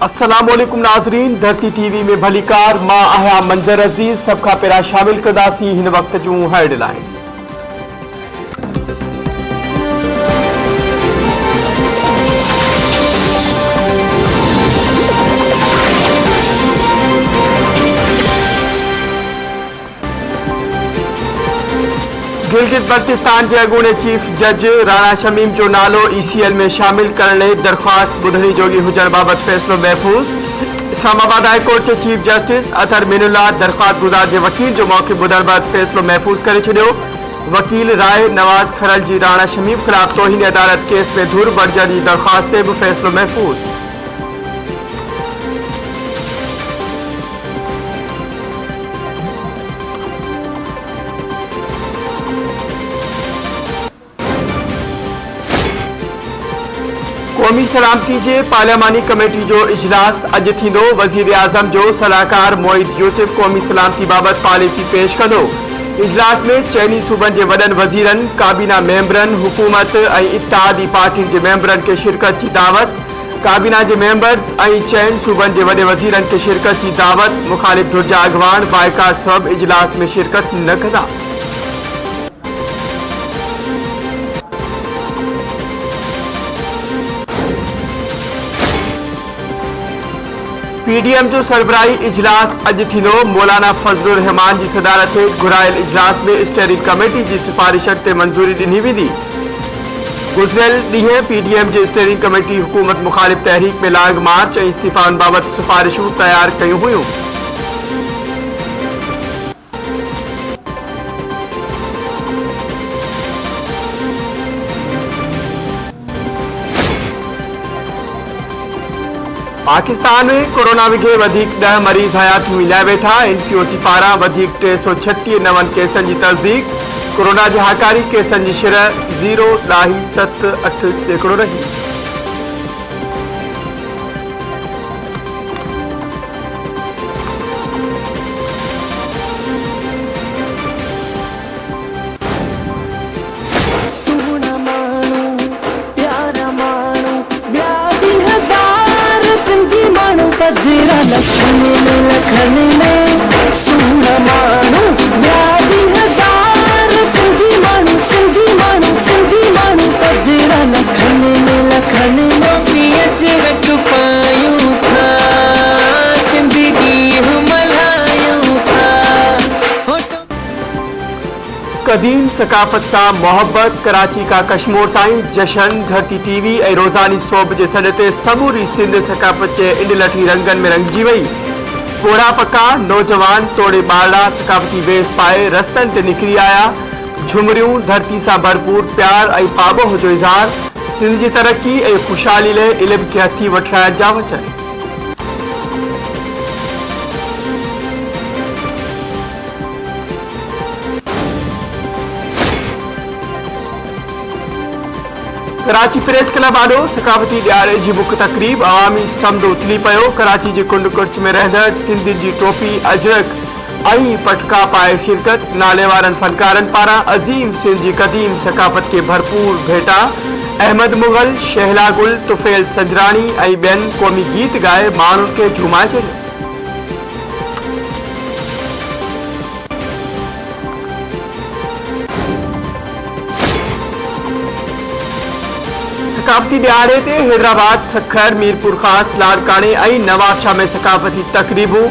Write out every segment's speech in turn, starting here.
अस्सलामुअलैकुम नाज़रीन, धरती टीवी में भलीकार मां आहिया मंजर अज़ीज़ सब खां पहिरियां शामिल कंदासीं हिन वक्त जूं हेडलाइंस। गिलगित बल्तिस्तान के अॻूणे चीफ जज राणा शमीम जो नालो ECL में शामिल करण लाइ दरख़्वास्त ॿुधणी जोगी हुजण बाबति फ़ैसिलो महफ़ूज़। इस्लामाबाद हाई कोर्ट के चीफ जस्टिस अतर मीनुल्लाह दरख़्वास्त गुज़ार जे वकील जो मौक़िफ़ ॿुधण बैदि फ़ैसिलो महफ़ूज़ करे छॾियो। वकील राय नवाज़ खरल जी राणा शमीम ख़िलाफ़ तौहीन अदालत केस में धुर बणजण जी दरख़्वास्त ते बि फ़ैसिलो महफ़ूज़। क़ौमी सलामती जे पार्लियामानी कमेटी जो इजलास अॼु थींदो। वज़ीर आज़म जो सलाहकार मोईद यूसुफ क़ौमी सलामती बाबति पॉलिसी पेश कंदो। इजलास में चइनी सूबनि जे वॾनि वज़ीरनि, काबीना मेंबरनि, हुकूमत ऐं इत्तेहादी पार्टियुनि जे मेंबरनि खे शिरकत जी दावत। काबीना जे मेंबर्स ऐं चइनि सूबनि जे वॾे वज़ीरनि खे शिरकत जी दावत। मुख़ालिफ़ धुर जा अॻवान बाइकाट सबबि इजलास में शिरकत न कंदा। PDM जो सरबराही इजलास अॼु थींदो। मौलाना फज़लुर रहमान जी सदारत हेठि घुरायल इजलास में स्टेयरिंग कमेटी जी सिफ़ारिशनि ते मंज़ूरी ॾिनी वेंदी। गुज़िरियल ॾींहुं PDM जी स्टेयरिंग कमेटी हुकूमत मुख़ालिफ़ तहरीक में लॉन्ग मार्च ऐं इस्तीफ़ाउनि बाबति सिफ़ारिशूं तयारु कयूं हुयूं। पाकिस्तान में कोरोना विघे वधीक 10 मरीज़ हयातियूं विञाए वेठा। NCOC पारां वधीक 336 नवनि केसनि जी तस्दीक। कोरोना जे हाकारी केसनि जी शिरह 0.78% रही। कदीम सकाफत का मोहब्बत, कराची का कश्मीर ताईं जशन। धरती टीवी ऐं रोज़ानी सोब जे सॾ ते समूरी सिंध सकाफत जे इंडलठी रंगनि में रंगजी वई। पोड़ा पका नौजवान तोड़े ॿारड़ा सकाफती वेस पाए रस्तनि ते निकिरी आया। झुमरियूं, धरती सां भरपूर प्यार ऐं पाबोह जो इज़हार। सिंध जी तरक़ी ऐं ख़ुशहाली लाइ इल्म खे हथी वठाइण जा वचन। कराची प्रेस क्लब आॾो सकाफती ॾियारे जी मुख्य तक़रीब। अवामी सम्द उथली पियो। कराची जे कुंड कुर्च में रहंदड़ सिंधी जी टोपी, अजरक ऐं पटका पाए शिरकत। नाले वारनि फनकारनि पारां अज़ीम सिंध जी क़दीम सकाफत खे भरपूर भेटा। अहमद मुग़ल, शहला गुल, तुफ़ैल संजरानी ऐं ॿियनि क़ौमी गीत ॻाए माण्हुनि खे झुमाए छॾियो। सकाफती ॾियारे ते हैदराबाद, सखर, मीरपुर ख़ास, लाड़काने ऐं नवाबशाह में सकाफती तक़रीबूं।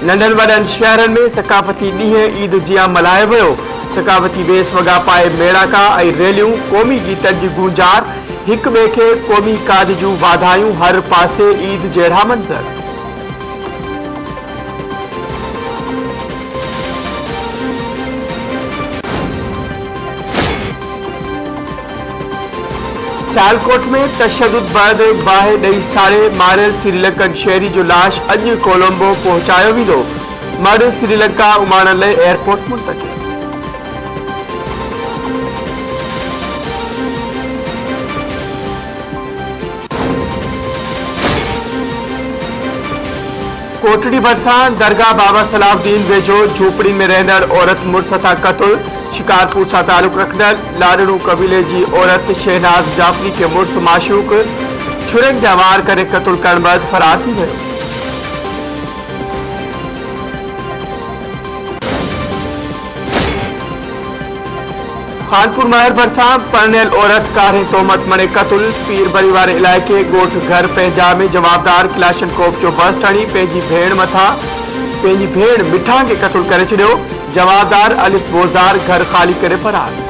नंढनि वॾनि शहरनि में सकाफती ॾींहुं ईद जिया मल्हायो वियो। सकाफती वेस वॻा पाए मेड़ाका ऐं रैलियूं, क़ौमी गीतनि जी गूंजार, हिक ॿिए खे क़ौमी काज जूं वाधायूं। हर पासे ईद जहिड़ा मंज़र। सियालकोट में तशद्दुद बैदि बाहि ॾेई साड़े मारियल श्रीलंकन शहरी जो लाश अॼु कोलंबो पहुचायो वेंदो। मर्द श्रीलंका उमाणण लाइ एयरपोर्ट मुंतक़िल। कोटड़ी भरिसां दरगाह बाबा सलाहुद्दीन वेझो झोपड़ी में रहंदड़ औरत मुड़स सां क़त्ल। शिकारपुर सां तालुक रखंदड़ लाडड़ू कबीले जी औरत शहनाज जाफरी के मुड़स माशूक छुरंग जा वार करे क़त्ल करण बाद फरार थी वियो। खानपुर महर भरसा परणियल औरत कारे तोहमत मणे क़त्ल। पीर बरीवार इलाइक़े गोठ घर पंहिंजा में जवाबदार क्लाशनकोफ जो बस टणी पंहिंजी भेण मिठा के क़त्ल करे छॾियो। जवाबदार अलिफ बोज़दार घर खाली करे फरार।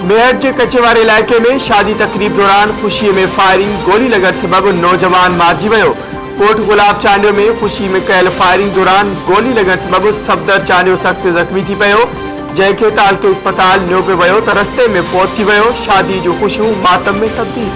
मेरठ के कचेवार इलाके में शादी तकरीब दौरान खुशी में फायरिंग गोली लगण सबब नौजवान मारिजी वियो। कोट गुलाब चांडियो में खुशी में कयल फायरिंग दौरान गोली लगण सबब सफदर चांडियो सख्त जख्मी थी पियो, जंहिंखे तालके अस्पताल न्यो पियो वियो त रस्ते में फौत थी वियो। शादी जो खुशियूं मातम में तब्दील।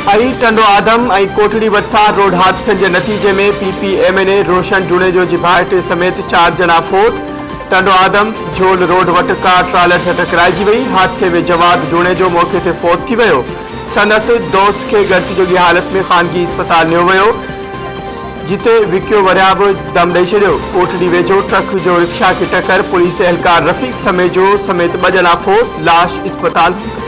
आई टंडो आदम आई कोटड़ी वरसार रोड हादसन के नतीजे में PPMNA रोशन जुणेजो जी भाइट समेत 4 जना फोत। टंडो आदम झोल रोड वट कार ट्रालर से टकराइजी वही। हादसे में जवाद जुणेजो मौके से फौत थी वियो। संदसि दोस्त के गड़ती जोगी हालत में खानगी अस्पताल न्यो वियो, जिते विकियो वरिया भी दम ॾेई छॾियो। कोटड़ी वेझो ट्रक जो रिक्शा की टक्कर। पुलिस एहलकार रफीक समेत 2 जना फोत। लाश अस्पताल में